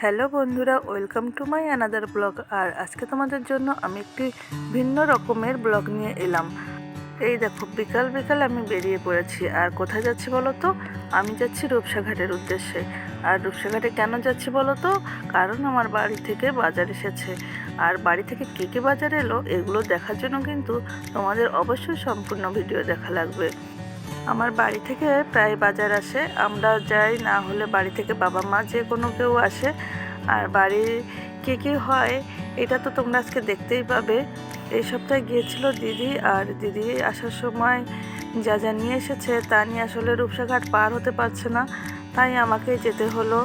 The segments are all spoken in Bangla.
হ্যালো বন্ধুরা, welcome to my another blog. আর আজকে তোমাদের জন্য আমি একটি ভিন্ন রকমের ব্লগ নিয়ে এলাম। এই দেখো, বিকাল বিকাল আমি বেরিয়ে পড়েছি। আর কোথায় যাচ্ছি বলো তো? আমি যাচ্ছি রূপসাঘাটের উদ্দেশ্যে। আর রূপসাঘাটে কেন যাচ্ছি বলো তো? কারণ আমার বাড়ি থেকে বাজার এসেছে। আর বাড়ি থেকে কী কী বাজার এলো এগুলো দেখার জন্য কিন্তু তোমাদের অবশ্যই সম্পূর্ণ ভিডিও দেখা লাগবে। আমার বাড়ি থেকে প্রায় বাজার আসে, আমরা যাই, না হলে বাড়ি থেকে বাবা মা যে কোনো কেউ আসে। আর বাড়ির কী কী হয় এটা তো তোমরা আজকে দেখতেই পাবে। এই সপ্তাহে গিয়েছিল দিদি, আর দিদি আসার সময় যা যা নিয়ে এসেছে তা নিয়ে আসলে রূপসাঘাট পার হতে পারছে না, তাই আমাকে যেতে হলো।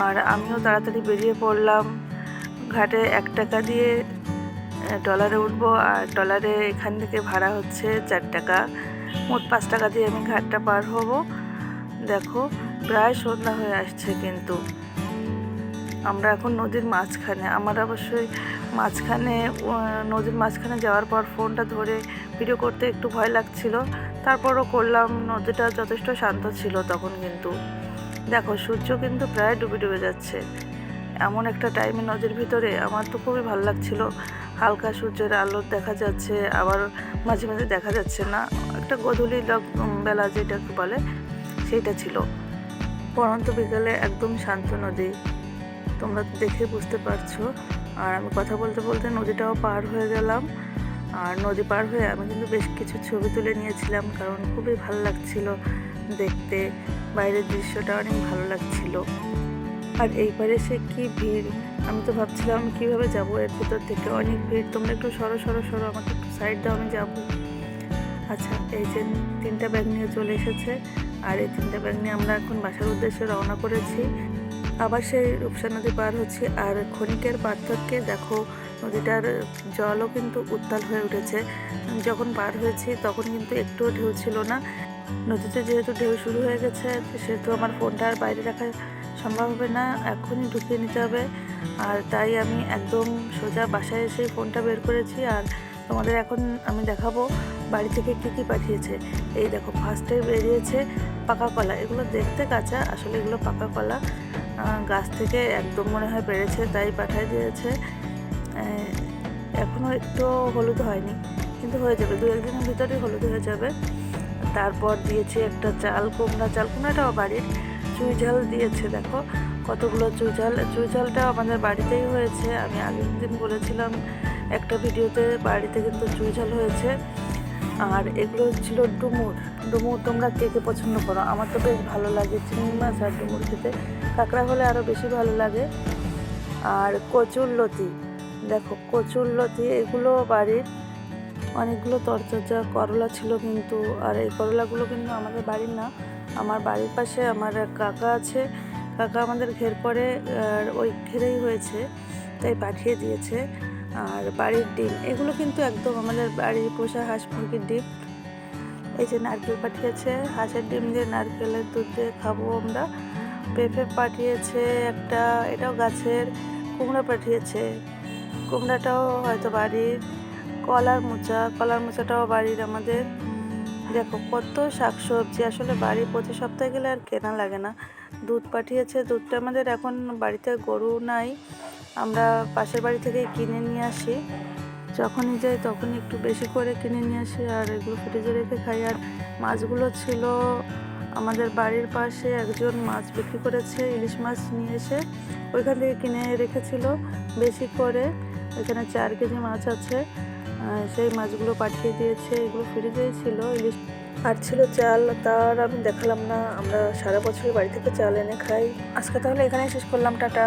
আর আমিও তাড়াতাড়ি বেরিয়ে পড়লাম। ঘাটে 1 টাকা দিয়ে ট্রলারে উঠবো, আর ট্রলারে এখান থেকে ভাড়া হচ্ছে 4 টাকা। মোট 5 টাকা দিয়ে আমি ঘাটটা পার হব। দেখো, প্রায় সন্ধ্যা হয়ে আসছে, কিন্তু আমরা এখন নদীর মাঝখানে। আমার অবশ্যই নদীর মাঝখানে যাওয়ার পর ফোনটা ধরে ভিডিও করতে একটু ভয় লাগছিল, তারপরও করলাম। নদীটা যথেষ্ট শান্ত ছিল তখন। কিন্তু দেখো, সূর্য কিন্তু প্রায় ডুবে ডুবে যাচ্ছে। এমন একটা টাইমে নদীর ভিতরে আমার তো খুবই ভালো লাগছিল। হালকা সূর্যের আলো দেখা যাচ্ছে, আবার মাঝে মাঝে দেখা যাচ্ছে না। একটা গধূলি বেলা যেটাকে বলে সেইটা ছিল। পরন্ত বিকালে একদম শান্ত নদী, তোমরা তো দেখে বুঝতে পারছো। আর আমি কথা বলতে বলতে নদীটাও পার হয়ে গেলাম। আর নদী পার হয়ে আমি কিন্তু বেশ কিছু ছবি তুলে নিয়েছিলাম, কারণ খুবই ভালো লাগছিল দেখতে। বাইরের দৃশ্যটা অনেক ভালো লাগছিল। আর এইবারে সে কি ভিড়! আমি তো ভাবছিলাম কিভাবে যাব এর ভিতর থেকে। অনেক ভিড়। তোমরা একটু সরো সরো সরো, আমাকে একটু সাইড দাও, আমি যাবো। আচ্ছা, এই যে 3টা ব্যাগ নিয়ে চলে এসেছে। আর এই 3টা ব্যাগ নিয়ে আমরা এখন বাসার উদ্দেশ্যে রওনা করেছি। আবার সেই রূপসা নদী পার হচ্ছি। আর ক্ষণিকের পার্থক্যে দেখো, নদীটার জলও কিন্তু উত্তাল হয়ে উঠেছে। যখন পার হয়েছি তখন কিন্তু একটুও ঢেউ ছিল না। নদীতে যেহেতু ঢেউ শুরু হয়ে গেছে, সেহেতু আমার ফোনটা আর বাইরে রাখা সম্ভব হবে না, এখনই ঢুকিয়ে নিতে হবে। আর তাই আমি একদম সোজা বাসায় এসে ফোনটা বের করেছি। আর তোমাদের এখন আমি দেখাবো বাড়ি থেকে কী কী পাঠিয়েছে। এই দেখো, ফার্স্টে বেরিয়েছে পাকা কলা। এগুলো দেখতে কাঁচা, আসলে এগুলো পাকা কলা। গাছ থেকে একদম মনে হয় পেরেছে, তাই পাঠিয়ে দিয়েছে। এখনও একটু হলুদ হয়নি, কিন্তু হয়ে যাবে, 2-1 দিনের ভিতরেই হলুদ হয়ে যাবে। তারপর দিয়েছে একটা চাল কুমড়া। চাল কুমড়াটাও বাড়ির। চুই ঝাল দিয়েছে, দেখো কতগুলো চুই ঝাল। চুই ঝালটাও আমাদের বাড়িতেই হয়েছে। আমি আগের দিন বলেছিলাম একটা ভিডিওতে, বাড়িতে কিন্তু চুই ঝাল হয়েছে। আর এগুলো ছিল ডুমুর। ডুমুর তোমরা কে কে পছন্দ করো? আমার তো বেশ ভালো লাগে চিংড়ি মাছ আর ডুমুর খেতে। কাঁকড়া হলে আরও বেশি ভালো লাগে। আর কচুরলতি, দেখো কচুরলতি, এগুলো বাড়ির। অনেকগুলো তরতাজা করলা ছিল কিন্তু। আর এই করলাগুলো কিন্তু আমাদের বাড়ির না, আমার বাড়ির পাশে আমার এক কাকা আছে। কাকা আমাদের ঘের করে, আর ওই ঘেরেই হয়েছে, তাই পাঠিয়ে দিয়েছে। আর বাড়ির ডিম, এগুলো কিন্তু একদম আমাদের বাড়ির পোষা হাঁস মুরগির ডিম। এই যে নারকেল পাঠিয়েছে, হাঁসের ডিম দিয়ে নারকেলের দুধ দিয়ে খাবো আমরা। পেঁপে পাঠিয়েছে একটা, এটাও গাছের। কুমড়া পাঠিয়েছে, কুমড়াটাও হয়তো বাড়ির। কলার মোচাটাও বাড়ির আমাদের। দেখো কত শাকসবজি, আসলে বাড়ি প্রতি সপ্তাহে গেলে আর কেনা লাগে না। দুধ পাঠিয়েছে, দুধটা আমাদের এখন বাড়িতে গরু নাই, আমরা পাশের বাড়ি থেকে কিনে নিয়ে আসি। যখনই যাই তখনই একটু বেশি করে কিনে নিয়ে আসি, আর এগুলো ফ্রিজে রেখে খাই। আর মাছগুলো ছিল আমাদের বাড়ির পাশে একজন মাছ বিক্রি করেছে, ইলিশ মাছ নিয়ে এসে ওইখান থেকে কিনে রেখেছিল বেশি করে। ওইখানে 4 কেজি মাছ আছে, সেই মাছগুলো পাঠিয়ে দিয়েছে। এগুলো ফ্রিজেই ছিল ইলিশ। আর ছিল চাল, তার আমি দেখালাম না। আমরা সারা বছরই বাড়ি থেকে চাল এনে খাই। আজকে তাহলে এখানেই শেষ করলাম, টাটা।